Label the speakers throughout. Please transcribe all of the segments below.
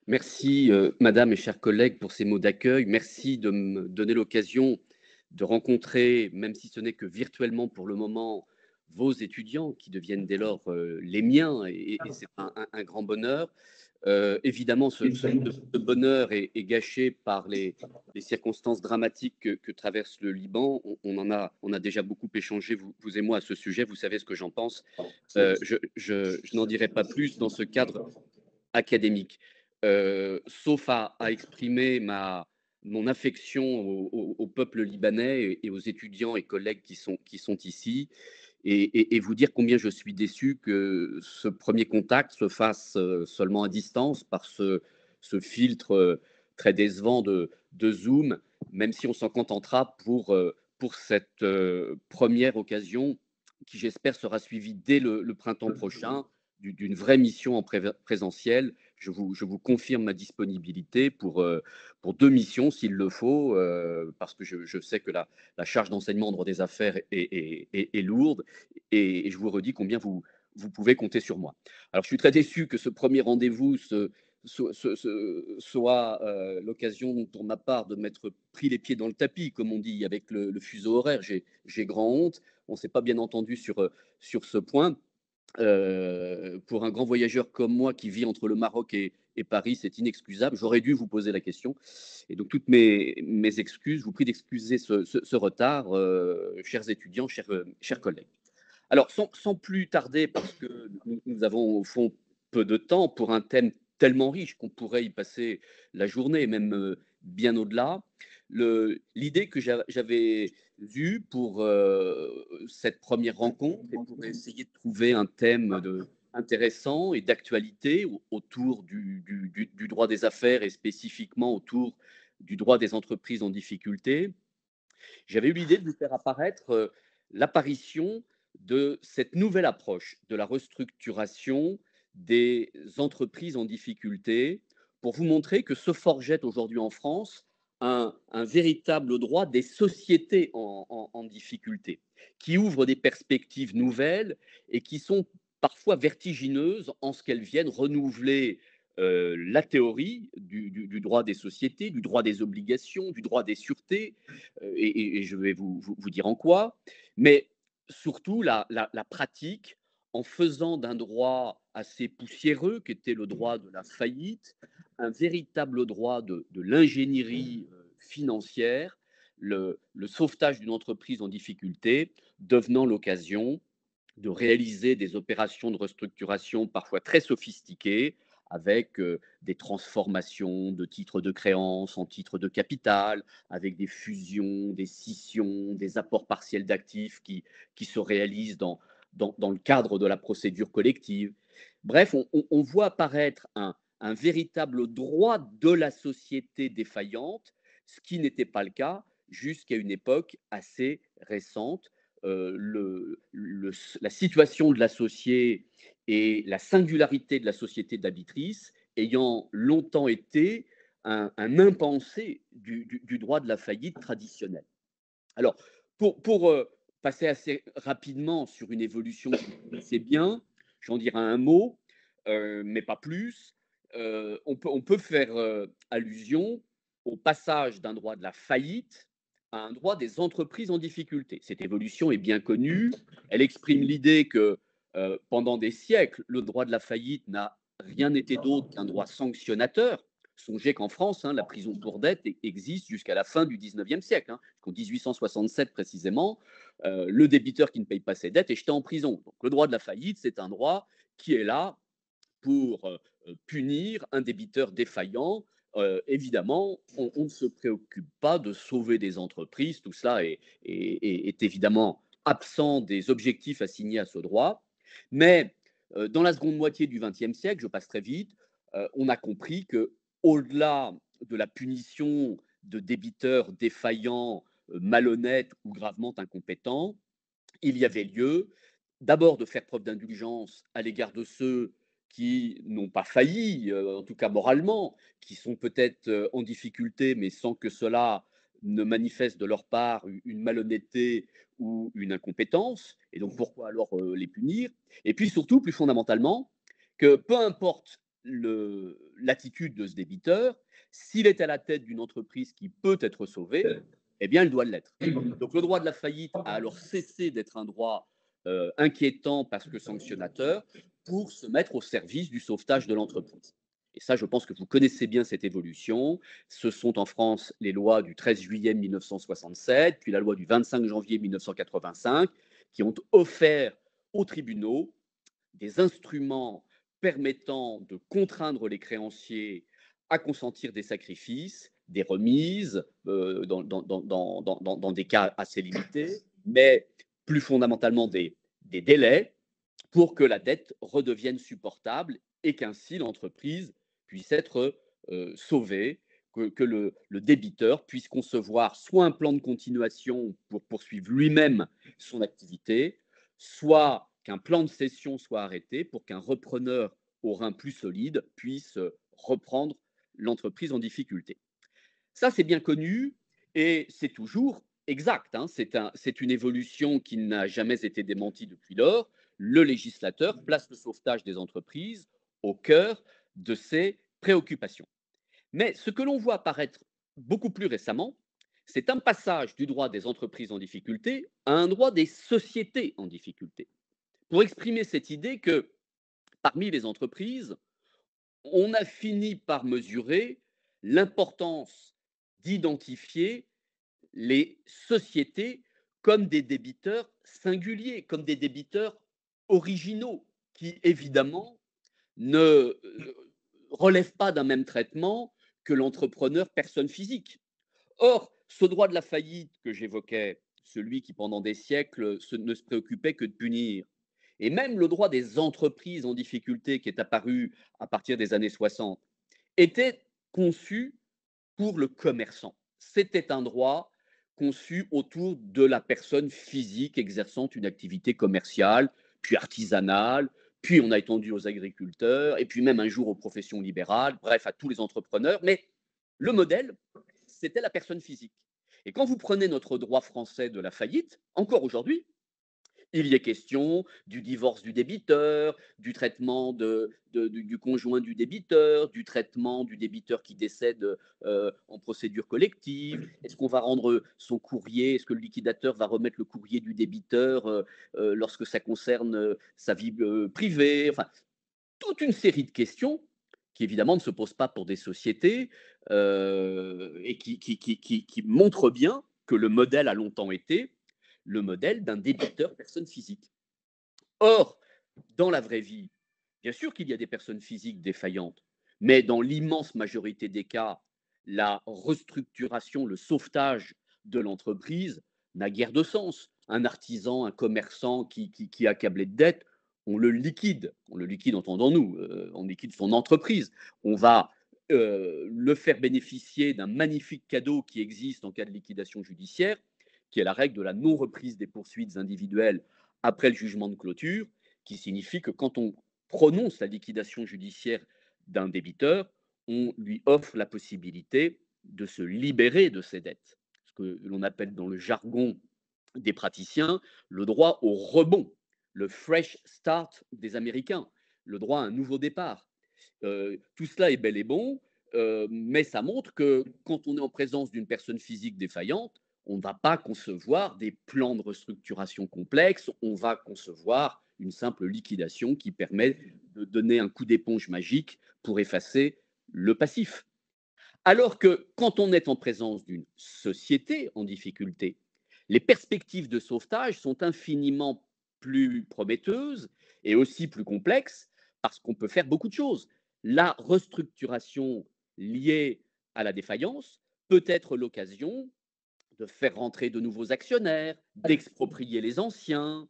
Speaker 1: Merci, madame et chers collègues, pour ces mots d'accueil. Merci de me donner l'occasion de rencontrer, même si ce n'est que virtuellement pour le moment, vos étudiants qui deviennent dès lors les miens, et c'est un grand bonheur. Évidemment, ce bonheur est gâché par les circonstances dramatiques que traverse le Liban. On a déjà beaucoup échangé, vous et moi, à ce sujet. Vous savez ce que j'en pense. Je n'en dirai pas plus dans ce cadre académique, sauf à exprimer mon affection au peuple libanais et aux étudiants et collègues qui sont ici, et vous dire combien je suis déçu que ce premier contact se fasse seulement à distance par ce filtre très décevant de Zoom, même si on s'en contentera pour cette première occasion qui, j'espère, sera suivie dès le printemps prochain d'une vraie mission en présentiel. Je vous confirme ma disponibilité pour 2 missions s'il le faut, parce que je sais que la charge d'enseignement en droit des affaires est lourde, et je vous redis combien vous pouvez compter sur moi. Alors, je suis très déçu que ce premier rendez-vous soit l'occasion pour ma part de m'être pris les pieds dans le tapis, comme on dit, avec le fuseau horaire. J'ai grand honte. On ne s'est pas bien entendu sur ce point. Pour un grand voyageur comme moi qui vit entre le Maroc et Paris, c'est inexcusable. J'aurais dû vous poser la question. Et donc, toutes mes excuses, je vous prie d'excuser ce retard, chers étudiants, chers collègues. Alors, sans plus tarder, parce que nous avons au fond peu de temps pour un thème tellement riche qu'on pourrait y passer la journée, même bien au-delà, l'idée que j'avais eue pour cette première rencontre et pour essayer de trouver un thème intéressant et d'actualité autour du droit des affaires et spécifiquement autour du droit des entreprises en difficulté, j'avais eu l'idée de vous faire apparaître l'apparition de cette nouvelle approche de la restructuration des entreprises en difficulté, pour vous montrer que se forgeait aujourd'hui en France un véritable droit des sociétés en difficulté, qui ouvre des perspectives nouvelles et qui sont parfois vertigineuses en ce qu'elles viennent renouveler la théorie du droit des sociétés, du droit des obligations, du droit des sûretés, et je vais vous dire en quoi, mais surtout la pratique, en faisant d'un droit assez poussiéreux, qui était le droit de la faillite, un véritable droit de l'ingénierie financière, le sauvetage d'une entreprise en difficulté, devenant l'occasion de réaliser des opérations de restructuration parfois très sophistiquées, avec des transformations de titres de créance en titres de capital, avec des fusions, des scissions, des apports partiels d'actifs qui se réalisent dans le cadre de la procédure collective. Bref, on voit apparaître un véritable droit de la société défaillante, ce qui n'était pas le cas jusqu'à une époque assez récente. La situation de l'associé et la singularité de la société d'habitrice ayant longtemps été un impensé du droit de la faillite traditionnelle. Alors, pour passer assez rapidement sur une évolution que vous connaissez bien, j'en dirai un mot, mais pas plus. On peut faire allusion au passage d'un droit de la faillite à un droit des entreprises en difficulté. Cette évolution est bien connue. Elle exprime l'idée que pendant des siècles, le droit de la faillite n'a rien été d'autre qu'un droit sanctionnateur. Songez qu'en France, la prison pour dette existe jusqu'à la fin du 19e siècle. En 1867 précisément, le débiteur qui ne paye pas ses dettes est jeté en prison. Donc le droit de la faillite, c'est un droit qui est là pour punir un débiteur défaillant. Évidemment, on ne se préoccupe pas de sauver des entreprises. Tout cela est évidemment absent des objectifs assignés à ce droit. Mais dans la seconde moitié du XXe siècle, je passe très vite, on a compris que, au-delà de la punition de débiteurs défaillants, malhonnêtes ou gravement incompétents, il y avait lieu d'abord de faire preuve d'indulgence à l'égard de ceux qui n'ont pas failli, en tout cas moralement, qui sont peut-être en difficulté, mais sans que cela ne manifeste de leur part une malhonnêteté ou une incompétence. Et donc pourquoi alors les punir? Et puis surtout, plus fondamentalement, que peu importe l'attitude de ce débiteur. S'il est à la tête d'une entreprise qui peut être sauvée, eh bien, il doit l'être. Donc, le droit de la faillite a alors cessé d'être un droit inquiétant parce que sanctionnateur pour se mettre au service du sauvetage de l'entreprise. Et ça, je pense que vous connaissez bien cette évolution. Ce sont en France les lois du 13 juillet 1967, puis la loi du 25 janvier 1985, qui ont offert aux tribunaux des instruments permettant de contraindre les créanciers à consentir des sacrifices, des remises, dans des cas assez limités, mais plus fondamentalement des délais pour que la dette redevienne supportable et qu'ainsi l'entreprise puisse être sauvée, que le débiteur puisse concevoir soit un plan de continuation pour poursuivre lui-même son activité, soit qu'un plan de cession soit arrêté pour qu'un repreneur aux reins plus solides puisse reprendre l'entreprise en difficulté. Ça, c'est bien connu et c'est toujours exact, hein. C'est une évolution qui n'a jamais été démentie depuis lors. Le législateur place le sauvetage des entreprises au cœur de ses préoccupations. Mais ce que l'on voit apparaître beaucoup plus récemment, c'est un passage du droit des entreprises en difficulté à un droit des sociétés en difficulté. Pour exprimer cette idée que parmi les entreprises, on a fini par mesurer l'importance d'identifier les sociétés comme des débiteurs singuliers, comme des débiteurs originaux, qui évidemment ne relèvent pas d'un même traitement que l'entrepreneur personne physique. Or, ce droit de la faillite que j'évoquais, celui qui pendant des siècles ne se préoccupait que de punir, et même le droit des entreprises en difficulté qui est apparu à partir des années 60, était conçu pour le commerçant. C'était un droit conçu autour de la personne physique exerçant une activité commerciale, puis artisanale, puis on a étendu aux agriculteurs, et puis même un jour aux professions libérales, bref, à tous les entrepreneurs. Mais le modèle, c'était la personne physique. Et quand vous prenez notre droit français de la faillite, encore aujourd'hui, il y est question du divorce du débiteur, du traitement du conjoint du débiteur, du traitement du débiteur qui décède en procédure collective. Est-ce qu'on va rendre son courrier, est-ce que le liquidateur va remettre le courrier du débiteur lorsque ça concerne sa vie privée? Enfin, toute une série de questions qui évidemment ne se posent pas pour des sociétés et qui montrent bien que le modèle a longtemps été le modèle d'un débiteur personne physique. Or, dans la vraie vie, bien sûr qu'il y a des personnes physiques défaillantes, mais dans l'immense majorité des cas, la restructuration, le sauvetage de l'entreprise n'a guère de sens. Un artisan, un commerçant qui est accablé de dettes, on le liquide. On le liquide, entendons-nous, on liquide son entreprise. On va le faire bénéficier d'un magnifique cadeau qui existe en cas de liquidation judiciaire, qui est la règle de la non-reprise des poursuites individuelles après le jugement de clôture, qui signifie que quand on prononce la liquidation judiciaire d'un débiteur, on lui offre la possibilité de se libérer de ses dettes. Ce que l'on appelle dans le jargon des praticiens le droit au rebond, le fresh start des Américains, le droit à un nouveau départ. Tout cela est bel et bon, mais ça montre que quand on est en présence d'une personne physique défaillante, on ne va pas concevoir des plans de restructuration complexes, on va concevoir une simple liquidation qui permet de donner un coup d'éponge magique pour effacer le passif. Alors que quand on est en présence d'une société en difficulté, les perspectives de sauvetage sont infiniment plus prometteuses et aussi plus complexes parce qu'on peut faire beaucoup de choses. La restructuration liée à la défaillance peut être l'occasion de faire rentrer de nouveaux actionnaires, d'exproprier les anciens,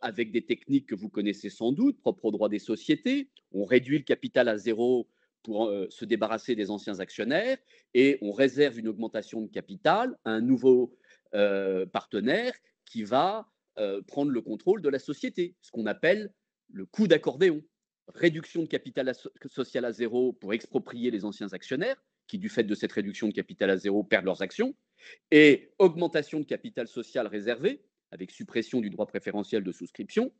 Speaker 1: avec des techniques que vous connaissez sans doute, propres au droit des sociétés. On réduit le capital à zéro pour se débarrasser des anciens actionnaires et on réserve une augmentation de capital à un nouveau partenaire qui va prendre le contrôle de la société, ce qu'on appelle le coup d'accordéon. Réduction de capital social à zéro pour exproprier les anciens actionnaires qui, du fait de cette réduction de capital à zéro, perdent leurs actions, et augmentation de capital social réservé, avec suppression du droit préférentiel de souscription,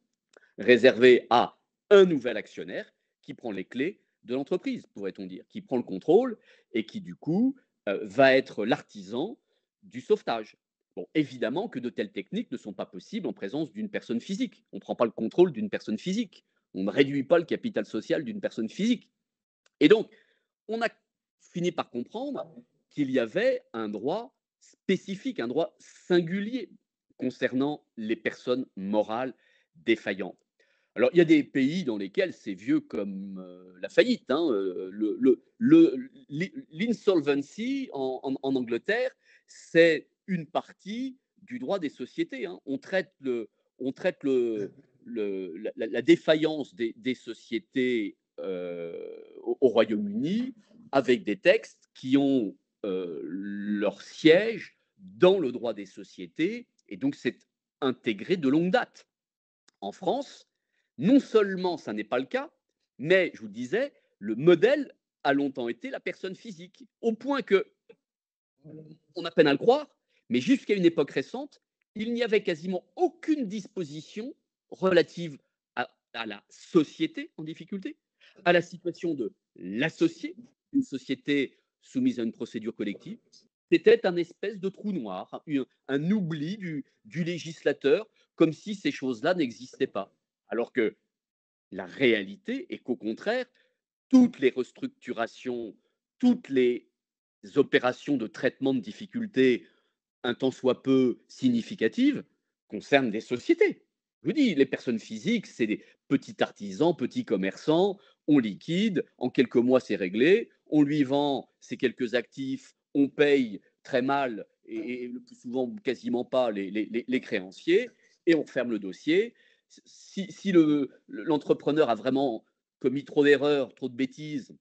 Speaker 1: réservé à un nouvel actionnaire qui prend les clés de l'entreprise, pourrait-on dire, qui prend le contrôle et qui, du coup, va être l'artisan du sauvetage. Bon, évidemment que de telles techniques ne sont pas possibles en présence d'une personne physique. On ne prend pas le contrôle d'une personne physique. On ne réduit pas le capital social d'une personne physique. Et donc, on a fini par comprendre qu'il y avait un droit spécifique, un droit singulier concernant les personnes morales défaillantes. Alors, il y a des pays dans lesquels c'est vieux comme la faillite. Hein, l'insolvency en Angleterre, c'est une partie du droit des sociétés. Hein. On traite la défaillance des sociétés au Royaume-Uni avec des textes qui ont leur siège dans le droit des sociétés, et donc c'est intégré de longue date. En France, non seulement ça n'est pas le cas, mais je vous disais, le modèle a longtemps été la personne physique, au point que, on a peine à le croire, mais jusqu'à une époque récente, il n'y avait quasiment aucune disposition relative à la société en difficulté, à la situation de l'associé, une société soumise à une procédure collective. C'était un espèce de trou noir, un oubli du législateur, comme si ces choses-là n'existaient pas. Alors que la réalité est qu'au contraire, toutes les restructurations, toutes les opérations de traitement de difficultés, un tant soit peu significatives, concernent des sociétés. Je vous dis, les personnes physiques, c'est des petits artisans, petits commerçants, on liquide, en quelques mois c'est réglé, on lui vend ses quelques actifs, on paye très mal et le plus souvent quasiment pas les créanciers, et on ferme le dossier. Si l'entrepreneur a vraiment commis trop d'erreurs, trop de bêtises,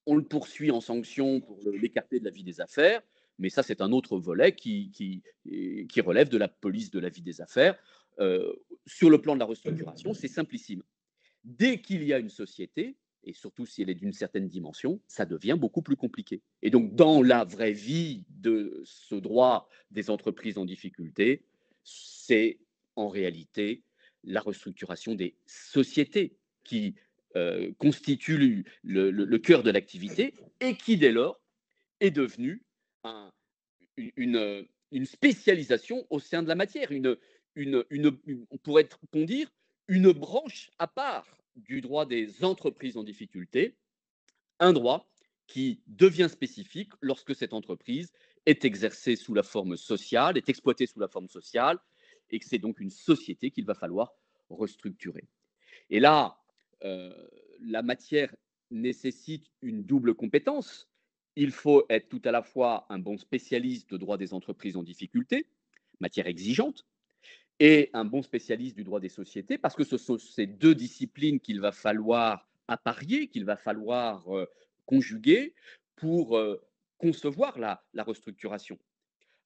Speaker 1: on le poursuit en sanction pour l'écarter de la vie des affaires, mais ça, c'est un autre volet qui relève de la police de la vie des affaires. Sur le plan de la restructuration, c'est simplissime. Dès qu'il y a une société, et surtout si elle est d'une certaine dimension, ça devient beaucoup plus compliqué. Et donc, dans la vraie vie de ce droit des entreprises en difficulté, c'est en réalité la restructuration des sociétés qui constitue le cœur de l'activité et qui, dès lors, est devenu un, une spécialisation au sein de la matière, on pourrait dire une branche à part du droit des entreprises en difficulté, un droit qui devient spécifique lorsque cette entreprise est exercée sous la forme sociale, est exploitée sous la forme sociale, et que c'est donc une société qu'il va falloir restructurer. Et là, euh, la matière nécessite une double compétence. Il faut être tout à la fois un bon spécialiste de droit des entreprises en difficulté, matière exigeante, et un bon spécialiste du droit des sociétés, parce que ce sont ces deux disciplines qu'il va falloir apparier, qu'il va falloir conjuguer pour concevoir la restructuration.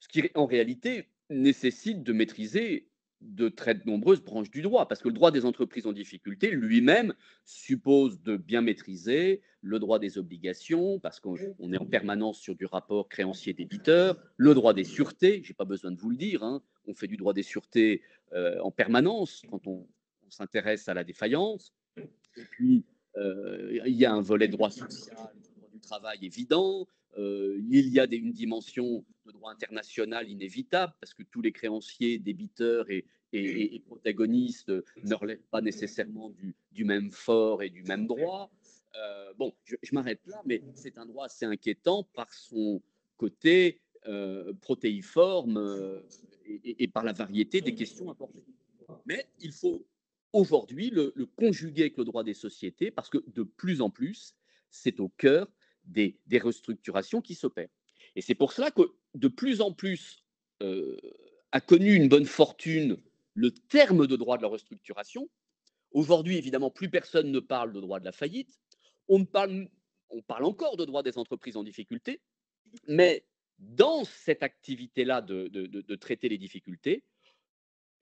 Speaker 1: Ce qui, en réalité, nécessite de maîtriser de très nombreuses branches du droit, parce que le droit des entreprises en difficulté lui-même suppose de bien maîtriser le droit des obligations, parce qu'on est en permanence sur du rapport créancier-débiteur, le droit des sûretés, je n'ai pas besoin de vous le dire, hein, on fait du droit des sûretés en permanence quand on s'intéresse à la défaillance, et puis il y a un volet droit social, droit du travail évident, il y a une dimension de droit international inévitable, parce que tous les créanciers, débiteurs et protagonistes ne relèvent pas nécessairement du même fort et du même droit. Bon, je m'arrête là, mais c'est un droit assez inquiétant par son côté protéiforme et par la variété des questions apportées. Mais il faut aujourd'hui le conjuguer avec le droit des sociétés, parce que de plus en plus, c'est au cœur des restructurations qui s'opèrent. Et c'est pour cela que de plus en plus a connu une bonne fortune le terme de droit de la restructuration. Aujourd'hui, évidemment, plus personne ne parle de droit de la faillite. On parle encore de droit des entreprises en difficulté, mais dans cette activité-là de traiter les difficultés,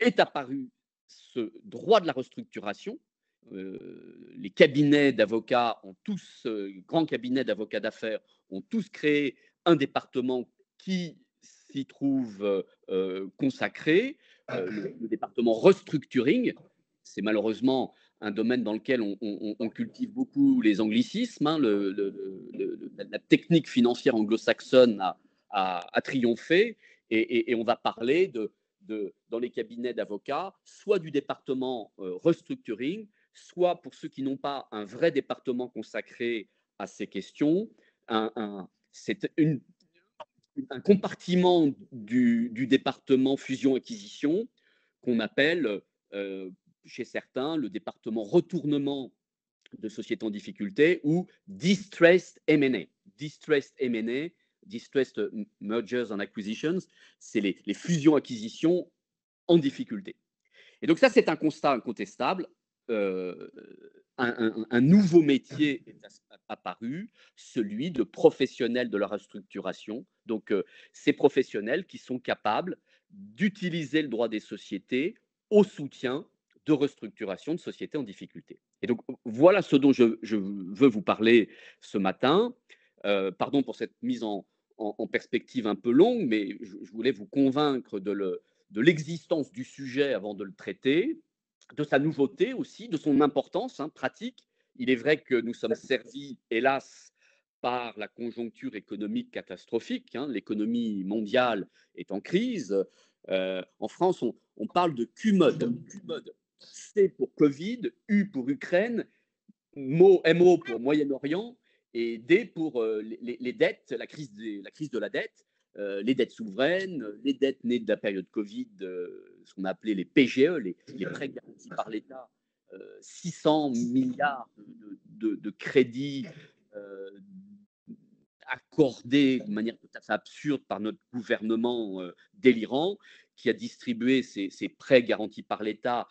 Speaker 1: est apparu ce droit de la restructuration. Les cabinets d'avocats ont tous, grands cabinets d'avocats d'affaires, ont tous créé un département qui s'y trouve consacré, le département restructuring. C'est malheureusement un domaine dans lequel on cultive beaucoup les anglicismes, hein, la technique financière anglo-saxonne a triomphé et on va parler dans les cabinets d'avocats, soit du département restructuring, soit pour ceux qui n'ont pas un vrai département consacré à ces questions, c'est un compartiment du département fusion-acquisition qu'on appelle chez certains le département retournement de sociétés en difficulté ou distressed M&A. Distressed M&A, distressed mergers and acquisitions, c'est les fusions-acquisitions en difficulté. Et donc ça, c'est un constat incontestable. Euh, un nouveau métier est apparu, celui de professionnels de la restructuration. Donc, ces professionnels qui sont capables d'utiliser le droit des sociétés au soutien de restructuration de sociétés en difficulté. Et donc, voilà ce dont je veux vous parler ce matin. Pardon pour cette mise en perspective un peu longue, mais je voulais vous convaincre de l'existence du sujet avant de le traiter, de sa nouveauté aussi, de son importance pratique. Il est vrai que nous sommes servis, hélas, par la conjoncture économique catastrophique. L'économie mondiale est en crise. En France, on parle de QMOD. QMOD. C pour Covid, U pour Ukraine, MO pour Moyen-Orient et D pour les dettes, la crise de la dette, les dettes souveraines, les dettes nées de la période Covid, ce qu'on a appelé les PGE, les prêts garantis par l'État, 600 milliards de crédits accordés de manière tout à fait absurde par notre gouvernement délirant, qui a distribué ces prêts garantis par l'État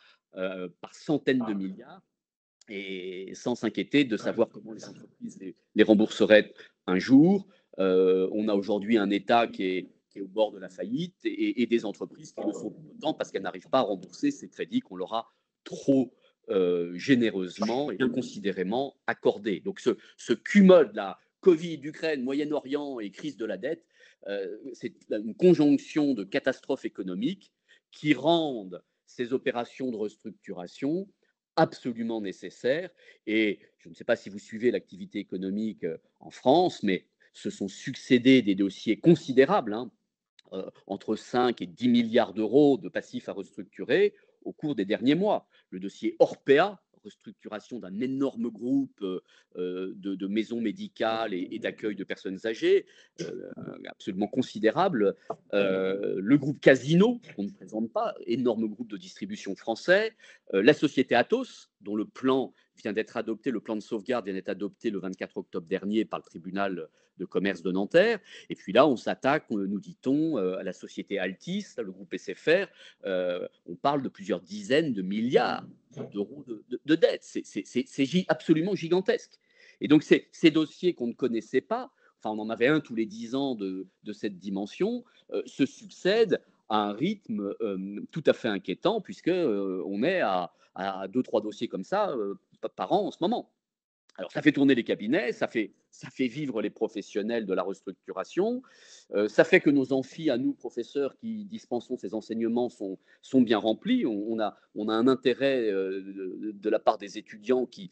Speaker 1: par centaines de milliards et sans s'inquiéter de savoir comment les entreprises les rembourseraient un jour. On a aujourd'hui un État qui est au bord de la faillite et des entreprises qui le sont tout autant parce qu'elles n'arrivent pas à rembourser ces crédits qu'on leur a trop généreusement et inconsidérément accordés. Donc ce QMOD-là, Covid, Ukraine, Moyen-Orient et crise de la dette, c'est une conjonction de catastrophes économiques qui rendent ces opérations de restructuration absolument nécessaires. Et je ne sais pas si vous suivez l'activité économique en France, mais se sont succédés des dossiers considérables, entre 5 et 10 milliards d'euros de passifs à restructurer au cours des derniers mois. Le dossier Orpea, restructuration d'un énorme groupe de maisons médicales et d'accueil de personnes âgées, absolument considérable. Le groupe Casino, qu'on ne présente pas, énorme groupe de distribution français. La société Atos, dont le plan vient d'être adopté, le plan de sauvegarde vient d'être adopté le 24 octobre dernier par le tribunal de commerce de Nanterre. Et puis là, on s'attaque, nous dit-on, à la société Altis, le groupe SFR. On parle de plusieurs dizaines de milliards d'euros de dettes. C'est absolument gigantesque. Et donc, ces dossiers qu'on ne connaissait pas, enfin, on en avait un tous les 10 ans de cette dimension, se succèdent à un rythme tout à fait inquiétant, puisqu'on est à 2-3 dossiers comme ça par an en ce moment. Alors, ça fait tourner les cabinets, ça fait vivre les professionnels de la restructuration, ça fait que nos amphis, à nous, professeurs qui dispensons ces enseignements, sont bien remplis. On a un intérêt de la part des étudiants qui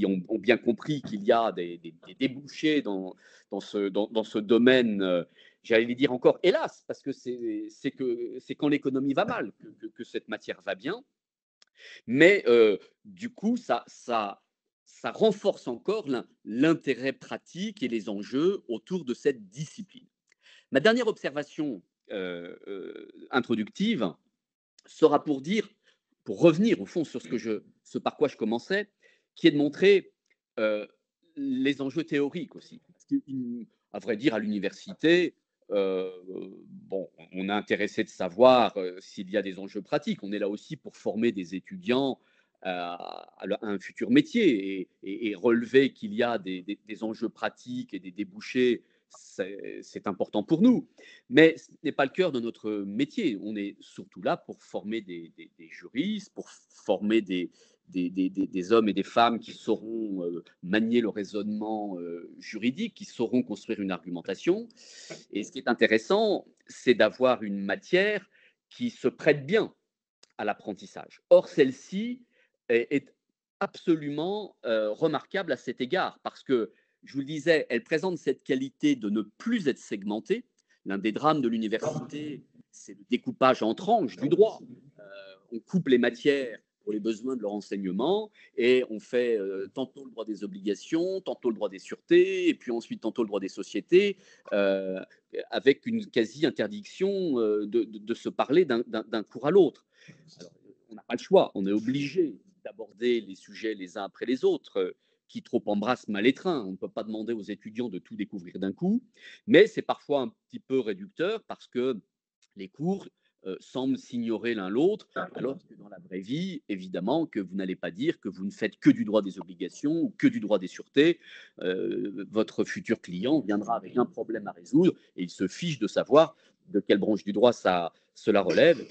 Speaker 1: ont bien compris qu'il y a des débouchés dans ce domaine. J'allais dire encore, hélas, parce que c'est quand l'économie va mal que cette matière va bien. Mais du coup, ça renforce encore l'intérêt pratique et les enjeux autour de cette discipline. Ma dernière observation introductive sera pour revenir au fond sur ce par quoi je commençais, qui est de montrer les enjeux théoriques aussi. Parce que, à vrai dire, à l'université, bon, on est intéressé de savoir s'il y a des enjeux pratiques. On est là aussi pour former des étudiants à un futur métier et relever qu'il y a des enjeux pratiques et des débouchés, c'est important pour nous. Mais ce n'est pas le cœur de notre métier. On est surtout là pour former des juristes, pour former des hommes et des femmes qui sauront manier le raisonnement juridique, qui sauront construire une argumentation. Et ce qui est intéressant, c'est d'avoir une matière qui se prête bien à l'apprentissage. Or, celle-ci est absolument remarquable à cet égard, parce que, je vous le disais, elle présente cette qualité de ne plus être segmentée. L'un des drames de l'université, c'est le découpage en tranches du droit. On coupe les matières pour les besoins de leur enseignement et on fait tantôt le droit des obligations, tantôt le droit des sûretés, et puis ensuite tantôt le droit des sociétés, euh, avec une quasi-interdiction de se parler d'un cours à l'autre. Alors, on n'a pas le choix, on est obligé d'aborder les sujets les uns après les autres. Qui trop embrasse mal étreint. On ne peut pas demander aux étudiants de tout découvrir d'un coup, mais c'est parfois un petit peu réducteur parce que les cours semblent s'ignorer l'un l'autre, alors que dans la vraie vie, évidemment, que vous n'allez pas dire que vous ne faites que du droit des obligations ou que du droit des sûretés. Votre futur client viendra avec un problème à résoudre et il se fiche de savoir de quelle branche du droit cela relève.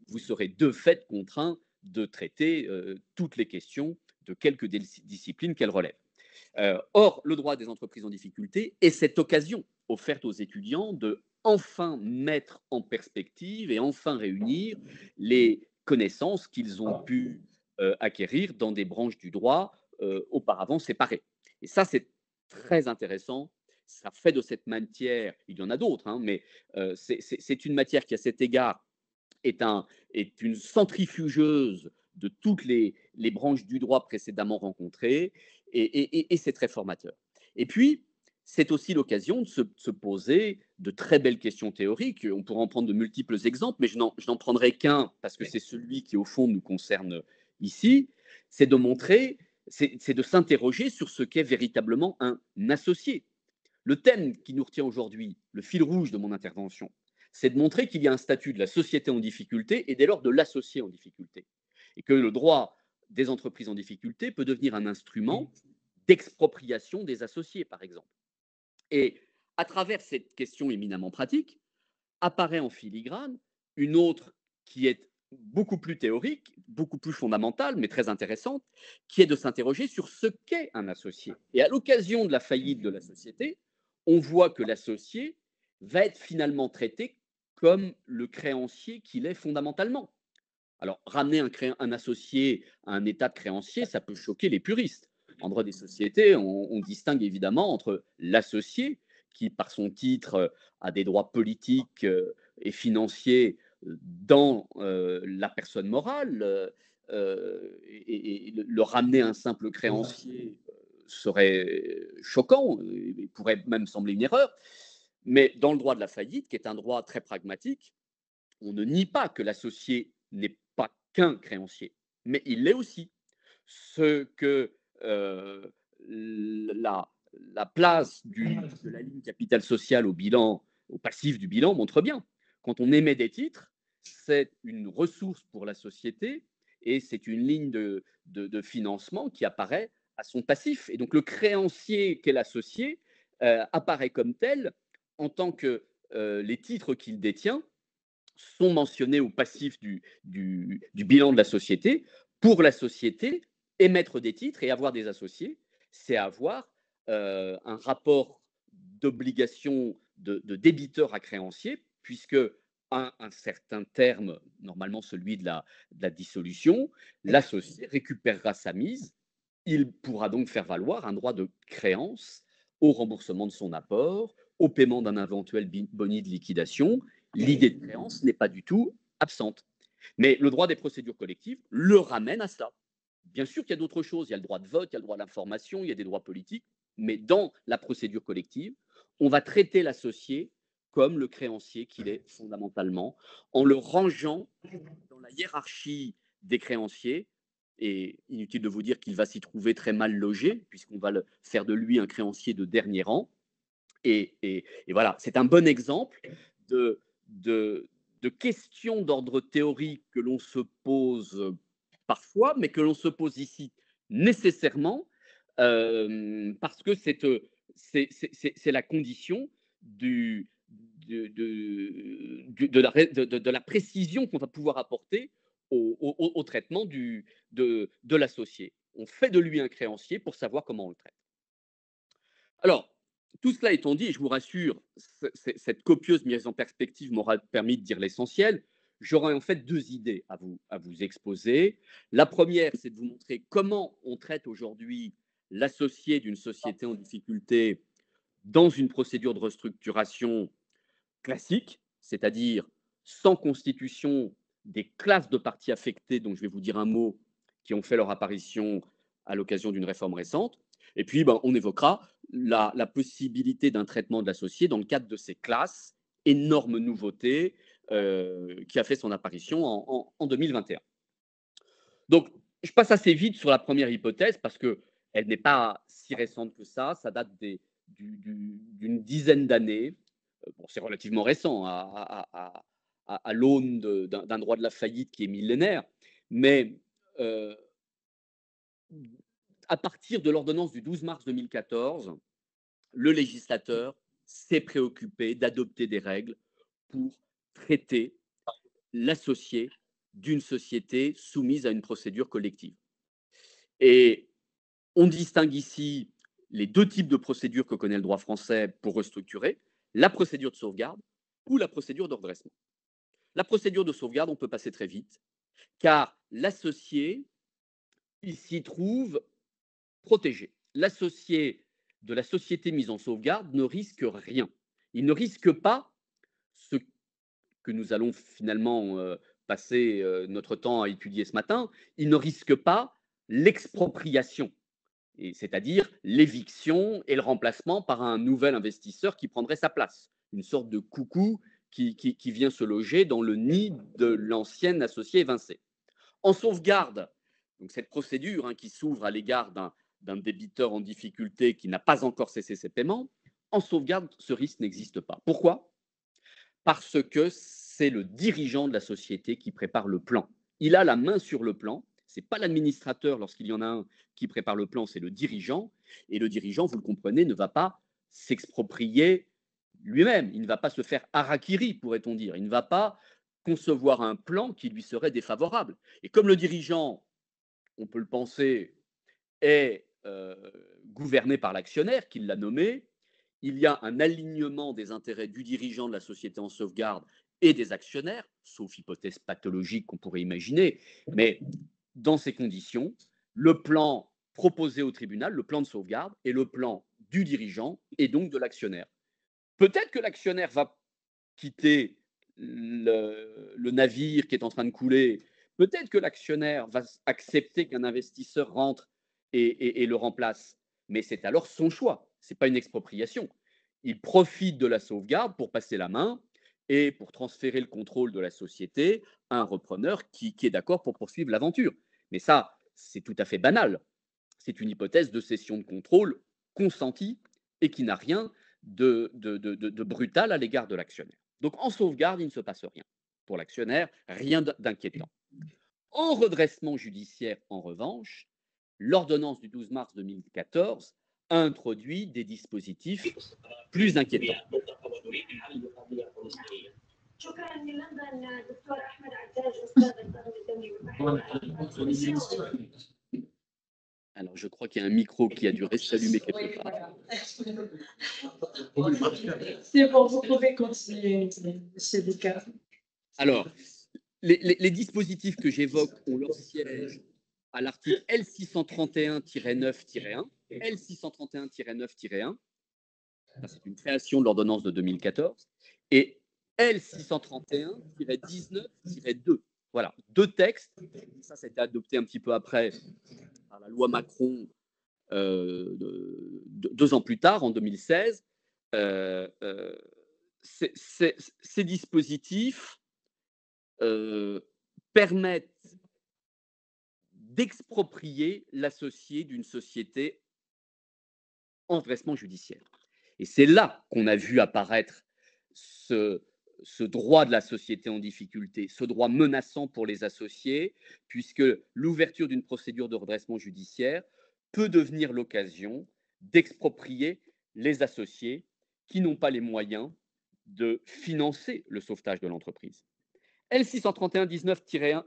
Speaker 1: Vous serez de fait contraint de traiter toutes les questions de quelque discipline qu'elles relèvent. Or, le droit des entreprises en difficulté est cette occasion offerte aux étudiants de enfin mettre en perspective et enfin réunir les connaissances qu'ils ont pu acquérir dans des branches du droit auparavant séparées. Et ça, c'est très intéressant. Ça fait de cette matière, il y en a d'autres, hein, mais c'est une matière qui, à cet égard, est, un, est une centrifugeuse de toutes les branches du droit précédemment rencontrées, et c'est très formateur. Et puis, c'est aussi l'occasion de se poser de très belles questions théoriques. On pourrait en prendre de multiples exemples, mais je n'en prendrai qu'un, parce que c'est celui qui, au fond, nous concerne ici. C'est de montrer, c'est de s'interroger sur ce qu'est véritablement un associé. Le thème qui nous retient aujourd'hui, le fil rouge de mon intervention, c'est de montrer qu'il y a un statut de la société en difficulté et dès lors de l'associé en difficulté. Et que le droit des entreprises en difficulté peut devenir un instrument d'expropriation des associés, par exemple. Et à travers cette question éminemment pratique, apparaît en filigrane une autre qui est beaucoup plus théorique, beaucoup plus fondamentale, mais très intéressante, qui est de s'interroger sur ce qu'est un associé. Et à l'occasion de la faillite de la société, on voit que l'associé va être finalement traité comme le créancier qu'il est fondamentalement. Alors, ramener un associé à un état de créancier, ça peut choquer les puristes. En droit des sociétés, on distingue évidemment entre l'associé, qui, par son titre, a des droits politiques et financiers dans la personne morale, et le ramener à un simple créancier serait choquant, et pourrait même sembler une erreur. Mais dans le droit de la faillite, qui est un droit très pragmatique, on ne nie pas que l'associé n'est pas qu'un créancier, mais il l'est aussi. Ce que la, la place de la ligne capital social au bilan, au passif du bilan montre bien. Quand on émet des titres, c'est une ressource pour la société et c'est une ligne de financement qui apparaît à son passif. Et donc le créancier qu'est l'associé apparaît comme tel en tant que les titres qu'il détient sont mentionnés au passif du bilan de la société. Pour la société, émettre des titres et avoir des associés, c'est avoir un rapport d'obligation de débiteur à créancier, puisque à un certain terme, normalement celui de la dissolution, l'associé récupérera sa mise. Il pourra donc faire valoir un droit de créance au remboursement de son apport, au paiement d'un éventuel boni de liquidation. L'idée de créance n'est pas du tout absente. Mais le droit des procédures collectives le ramène à cela. Bien sûr qu'il y a d'autres choses. Il y a le droit de vote, il y a le droit à l'information, il y a des droits politiques. Mais dans la procédure collective, on va traiter l'associé comme le créancier qu'il est fondamentalement, en le rangeant dans la hiérarchie des créanciers. Et inutile de vous dire qu'il va s'y trouver très mal logé, puisqu'on va faire de lui un créancier de dernier rang. Et voilà, c'est un bon exemple de, de, de questions d'ordre théorique que l'on se pose parfois, mais que l'on se pose ici nécessairement, parce que c'est la condition de la précision qu'on va pouvoir apporter au traitement de l'associé. On fait de lui un créancier pour savoir comment on le traite. Alors, tout cela étant dit, et je vous rassure, cette copieuse mise en perspective m'aura permis de dire l'essentiel. j'aurais en fait deux idées à vous exposer. La première, c'est de vous montrer comment on traite aujourd'hui l'associé d'une société en difficulté dans une procédure de restructuration classique, c'est-à-dire sans constitution des classes de parties affectées, dont je vais vous dire un mot, qui ont fait leur apparition à l'occasion d'une réforme récente. Et puis, ben, on évoquera la possibilité d'un traitement de l'associé dans le cadre de ces classes, énorme nouveauté qui a fait son apparition en 2021. Donc, je passe assez vite sur la première hypothèse parce qu'elle n'est pas si récente que ça date d'une dizaine d'années. Bon, c'est relativement récent à l'aune d'un droit de la faillite qui est millénaire, mais euh, à partir de l'ordonnance du 12 mars 2014, le législateur s'est préoccupé d'adopter des règles pour traiter l'associé d'une société soumise à une procédure collective. Et on distingue ici les deux types de procédures que connaît le droit français pour restructurer, la procédure de sauvegarde ou la procédure de redressement. La procédure de sauvegarde, on peut passer très vite, car l'associé, il s'y trouve protégé. L'associé de la société mise en sauvegarde ne risque rien. Il ne risque pas ce que nous allons finalement passer notre temps à étudier ce matin, il ne risque pas l'expropriation, c'est-à-dire l'éviction et le remplacement par un nouvel investisseur qui prendrait sa place, une sorte de coucou qui vient se loger dans le nid de l'ancien associé évincé. En sauvegarde, donc cette procédure qui s'ouvre à l'égard d'un débiteur en difficulté qui n'a pas encore cessé ses paiements, en sauvegarde, ce risque n'existe pas. Pourquoi? Parce que c'est le dirigeant de la société qui prépare le plan. Il a la main sur le plan. Ce n'est pas l'administrateur lorsqu'il y en a un qui prépare le plan, c'est le dirigeant. Et le dirigeant, vous le comprenez, ne va pas s'exproprier lui-même. Il ne va pas se faire harakiri, pourrait-on dire. Il ne va pas concevoir un plan qui lui serait défavorable. Et comme le dirigeant, on peut le penser, est gouverné par l'actionnaire qui l'a nommé, il y a un alignement des intérêts du dirigeant de la société en sauvegarde et des actionnaires, sauf hypothèse pathologique qu'on pourrait imaginer. Mais dans ces conditions, le plan proposé au tribunal, le plan de sauvegarde, est le plan du dirigeant et donc de l'actionnaire. Peut-être que l'actionnaire va quitter le navire qui est en train de couler. Peut-être que l'actionnaire va accepter qu'un investisseur rentre et le remplace. Mais c'est alors son choix. Ce n'est pas une expropriation. Il profite de la sauvegarde pour passer la main et pour transférer le contrôle de la société à un repreneur qui est d'accord pour poursuivre l'aventure. Mais ça, c'est tout à fait banal. C'est une hypothèse de cession de contrôle consentie et qui n'a rien de brutal à l'égard de l'actionnaire. Donc en sauvegarde, il ne se passe rien. Pour l'actionnaire, rien d'inquiétant. En redressement judiciaire, en revanche, l'ordonnance du 12 mars 2014 a introduit des dispositifs plus inquiétants. Alors, je crois qu'il y a un micro qui a dû rester allumé quelque part.
Speaker 2: C'est bon, vous pouvez continuer, c'est le cas.
Speaker 1: Alors, les dispositifs que j'évoque ont leur siège à l'article L631-9-1, L631-9-1, c'est une création de l'ordonnance de 2014, et L631-19-2. Voilà, deux textes. Ça a été adopté un petit peu après par la loi Macron 2 ans plus tard, en 2016. Ces dispositifs permettent d'exproprier l'associé d'une société en redressement judiciaire. Et c'est là qu'on a vu apparaître ce droit de la société en difficulté, ce droit menaçant pour les associés, puisque l'ouverture d'une procédure de redressement judiciaire peut devenir l'occasion d'exproprier les associés qui n'ont pas les moyens de financer le sauvetage de l'entreprise. L631-9-1,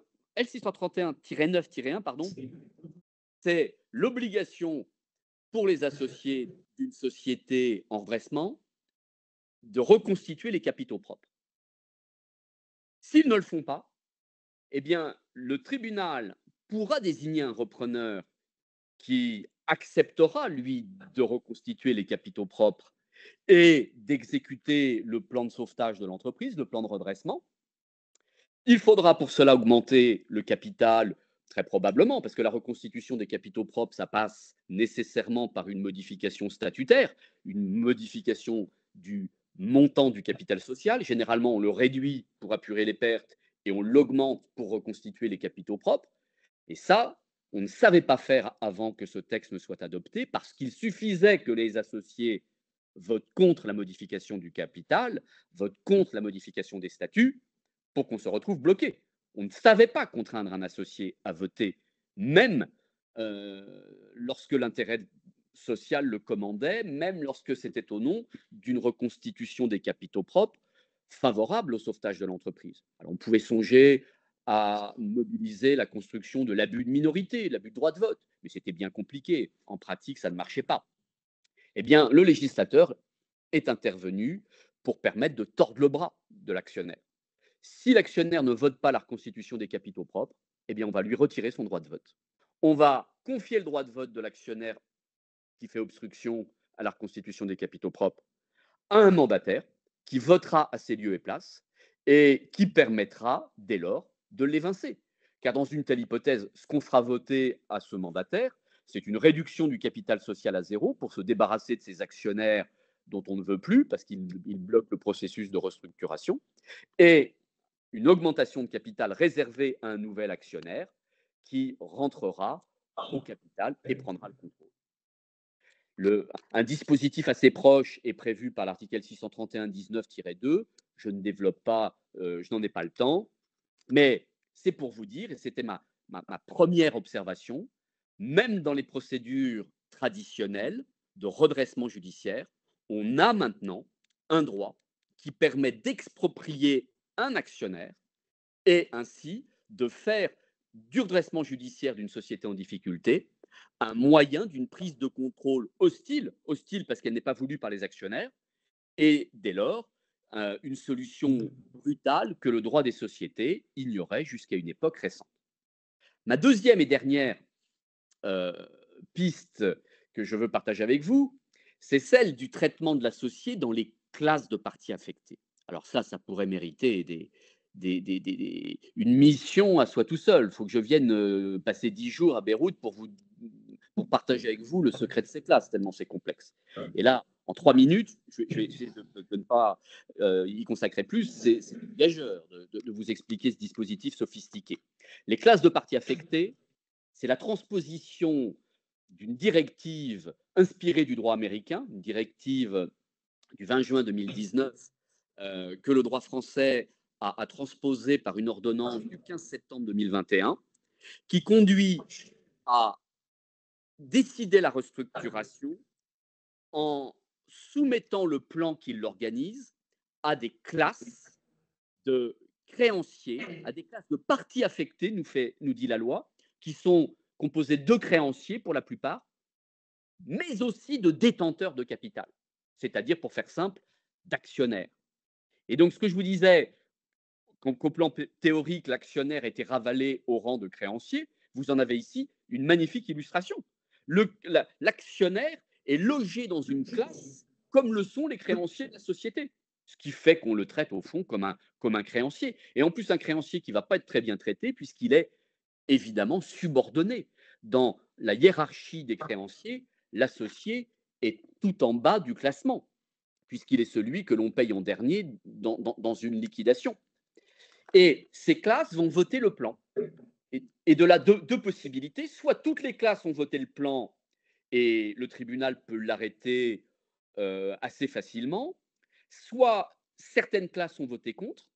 Speaker 1: c'est l'obligation pour les associés d'une société en redressement de reconstituer les capitaux propres. S'ils ne le font pas, eh bien, le tribunal pourra désigner un repreneur qui acceptera, lui, de reconstituer les capitaux propres et d'exécuter le plan de sauvetage de l'entreprise, le plan de redressement. Il faudra pour cela augmenter le capital, très probablement, parce que la reconstitution des capitaux propres, ça passe nécessairement par une modification statutaire, une modification du montant du capital social. Généralement, on le réduit pour apurer les pertes et on l'augmente pour reconstituer les capitaux propres. Et ça, on ne savait pas faire avant que ce texte ne soit adopté, parce qu'il suffisait que les associés votent contre la modification du capital, votent contre la modification des statuts, pour qu'on se retrouve bloqué. On ne savait pas contraindre un associé à voter, même lorsque l'intérêt social le commandait, même lorsque c'était au nom d'une reconstitution des capitaux propres favorable au sauvetage de l'entreprise. Alors on pouvait songer à mobiliser la construction de l'abus de minorité, l'abus de droit de vote, mais c'était bien compliqué. En pratique, ça ne marchait pas. Eh bien, le législateur est intervenu pour permettre de tordre le bras de l'actionnaire. Si l'actionnaire ne vote pas la reconstitution des capitaux propres, eh bien, on va lui retirer son droit de vote. On va confier le droit de vote de l'actionnaire qui fait obstruction à la reconstitution des capitaux propres à un mandataire qui votera à ses lieux et places et qui permettra, dès lors, de l'évincer. Car dans une telle hypothèse, ce qu'on fera voter à ce mandataire, c'est une réduction du capital social à zéro pour se débarrasser de ces actionnaires dont on ne veut plus parce qu'ils bloquent le processus de restructuration, et une augmentation de capital réservée à un nouvel actionnaire qui rentrera au capital et prendra le contrôle. Un dispositif assez proche est prévu par l'article 631-19-2. Je ne développe pas, je n'en ai pas le temps, mais c'est pour vous dire, et c'était ma première observation, même dans les procédures traditionnelles de redressement judiciaire, on a maintenant un droit qui permet d'exproprier un actionnaire et ainsi de faire du redressement judiciaire d'une société en difficulté un moyen d'une prise de contrôle hostile, hostile parce qu'elle n'est pas voulue par les actionnaires, et dès lors, une solution brutale que le droit des sociétés ignorait jusqu'à une époque récente. Ma deuxième et dernière euh, piste que je veux partager avec vous, c'est celle du traitement de l'associé dans les classes de parties affectées. Alors ça pourrait mériter une mission à soi tout seul. Il faut que je vienne passer 10 jours à Beyrouth pour partager avec vous le secret de ces classes, tellement c'est complexe. Et là, en 3 minutes, je vais essayer de ne pas y consacrer plus, c'est gageur de vous expliquer ce dispositif sophistiqué. Les classes de parties affectées, c'est la transposition d'une directive inspirée du droit américain, une directive du 20 juin 2019 que le droit français a transposée par une ordonnance du 15 septembre 2021, qui conduit à décider la restructuration en soumettant le plan qui l'organise à des classes de créanciers, à des classes de parties affectées, nous dit la loi, qui sont composées de créanciers pour la plupart, mais aussi de détenteurs de capital, c'est-à-dire, pour faire simple, d'actionnaires. Et donc, ce que je vous disais, qu'au plan théorique, l'actionnaire était ravalé au rang de créancier, vous en avez ici une magnifique illustration. L'actionnaire est logé dans une classe comme le sont les créanciers de la société, ce qui fait qu'on le traite au fond comme un créancier. Et en plus, un créancier qui ne va pas être très bien traité puisqu'il est évidemment subordonné. Dans la hiérarchie des créanciers, l'associé est tout en bas du classement, puisqu'il est celui que l'on paye en dernier dans une liquidation. Et ces classes vont voter le plan. Et de là, deux possibilités. Soit toutes les classes ont voté le plan et le tribunal peut l'arrêter assez facilement, soit certaines classes ont voté contre.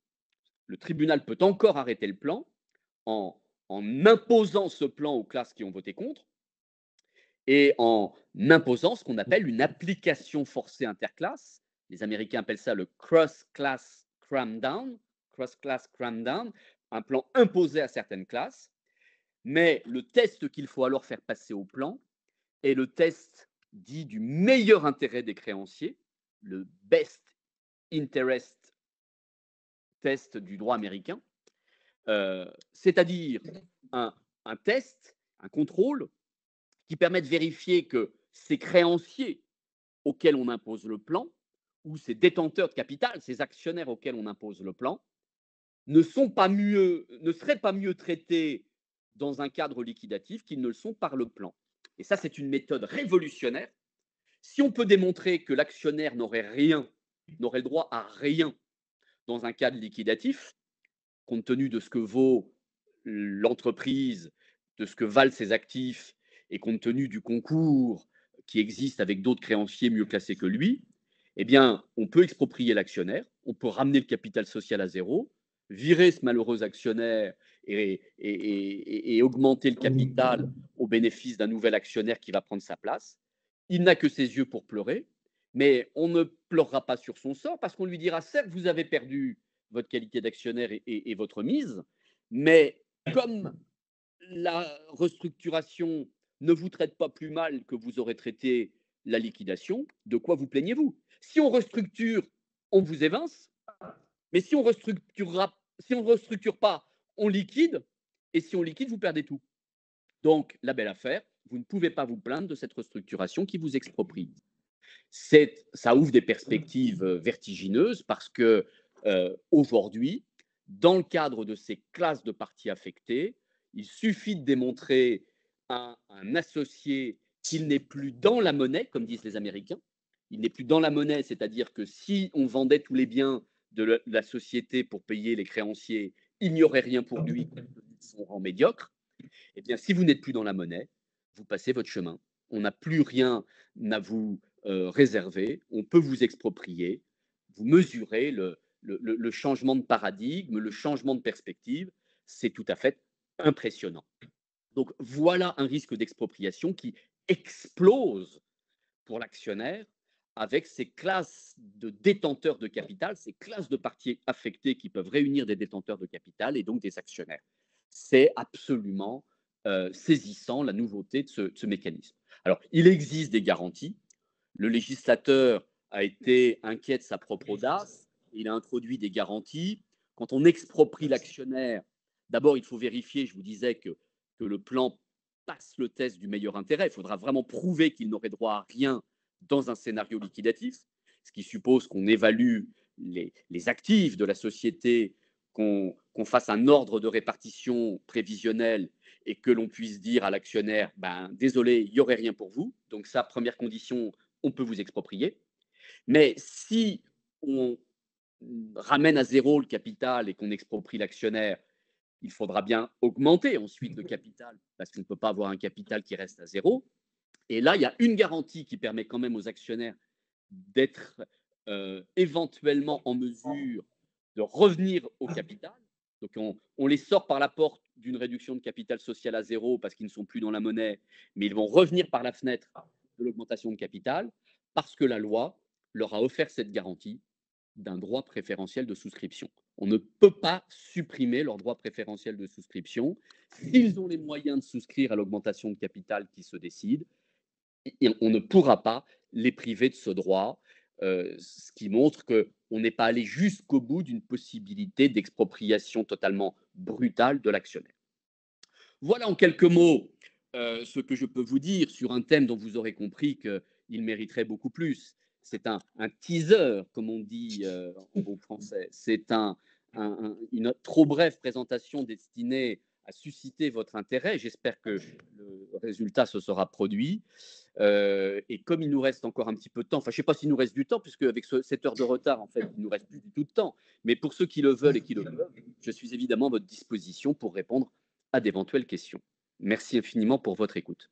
Speaker 1: Le tribunal peut encore arrêter le plan en, en imposant ce plan aux classes qui ont voté contre et en imposant ce qu'on appelle une application forcée interclasse. Les Américains appellent ça le cross-class cram-down, un plan imposé à certaines classes. Mais le test qu'il faut alors faire passer au plan est le test dit du meilleur intérêt des créanciers, le best interest test du droit américain, c'est-à-dire un, un test, un contrôle qui permet de vérifier que ces créanciers auxquels on impose le plan, ou ces détenteurs de capital, ces actionnaires auxquels on impose le plan, ne seraient pas mieux traités dans un cadre liquidatif qu'ils ne le sont par le plan. Et ça, c'est une méthode révolutionnaire. Si on peut démontrer que l'actionnaire n'aurait le droit à rien dans un cadre liquidatif, compte tenu de ce que vaut l'entreprise, de ce que valent ses actifs, et compte tenu du concours qui existe avec d'autres créanciers mieux classés que lui, eh bien, on peut exproprier l'actionnaire, on peut ramener le capital social à zéro, virer ce malheureux actionnaire et augmenter le capital au bénéfice d'un nouvel actionnaire qui va prendre sa place. Il n'a que ses yeux pour pleurer, mais on ne pleurera pas sur son sort parce qu'on lui dira, certes, vous avez perdu votre qualité d'actionnaire et votre mise, mais comme la restructuration ne vous traite pas plus mal que vous aurez traité la liquidation, de quoi vous plaignez-vous? Si on restructure, on vous évince, mais si on restructure pas, on liquide, et si on liquide, vous perdez tout. Donc, la belle affaire, vous ne pouvez pas vous plaindre de cette restructuration qui vous exproprie. Ça ouvre des perspectives vertigineuses parce que aujourd'hui, dans le cadre de ces classes de parties affectées, il suffit de démontrer à un associé qu'il n'est plus dans la monnaie, comme disent les Américains. Il n'est plus dans la monnaie, c'est-à-dire que si on vendait tous les biens de la société pour payer les créanciers, il n'y aurait rien pour lui compte tenu de son rang médiocre. Eh bien, si vous n'êtes plus dans la monnaie, vous passez votre chemin. On n'a plus rien à vous réserver. On peut vous exproprier. Vous mesurez le changement de paradigme, le changement de perspective. C'est tout à fait impressionnant. Donc, voilà un risque d'expropriation qui explose pour l'actionnaire avec ces classes de détenteurs de capital, ces classes de parties affectées qui peuvent réunir des détenteurs de capital et donc des actionnaires. C'est absolument saisissant la nouveauté de ce mécanisme. Alors, il existe des garanties. Le législateur a été inquiet de sa propre audace. Il a introduit des garanties. Quand on exproprie l'actionnaire, d'abord, il faut vérifier, je vous disais, que le plan passe le test du meilleur intérêt. Il faudra vraiment prouver qu'il n'aurait droit à rien dans un scénario liquidatif, ce qui suppose qu'on évalue les actifs de la société, qu'on fasse un ordre de répartition prévisionnel et que l'on puisse dire à l'actionnaire, ben, désolé, il n'y aurait rien pour vous. Donc ça, première condition, on peut vous exproprier. Mais si on ramène à zéro le capital et qu'on exproprie l'actionnaire, il faudra bien augmenter ensuite le capital parce qu'on ne peut pas avoir un capital qui reste à zéro. Et là, il y a une garantie qui permet quand même aux actionnaires d'être éventuellement en mesure de revenir au capital. Donc, on les sort par la porte d'une réduction de capital social à zéro parce qu'ils ne sont plus dans la monnaie, mais ils vont revenir par la fenêtre de l'augmentation de capital parce que la loi leur a offert cette garantie d'un droit préférentiel de souscription. On ne peut pas supprimer leur droit préférentiel de souscription. S'ils ont les moyens de souscrire à l'augmentation de capital qui se décide, et on ne pourra pas les priver de ce droit, ce qui montre qu'on n'est pas allé jusqu'au bout d'une possibilité d'expropriation totalement brutale de l'actionnaire. Voilà en quelques mots ce que je peux vous dire sur un thème dont vous aurez compris qu'il mériterait beaucoup plus. C'est un teaser, comme on dit en bon français. C'est une trop brève présentation destinée à susciter votre intérêt. J'espère que le résultat se sera produit. Et comme il nous reste encore un petit peu de temps, enfin, je ne sais pas s'il nous reste du temps, puisque avec cette heure de retard, en fait, il ne nous reste plus du tout de temps. Mais pour ceux qui le veulent et qui le peuvent, je suis évidemment à votre disposition pour répondre à d'éventuelles questions. Merci infiniment pour votre écoute.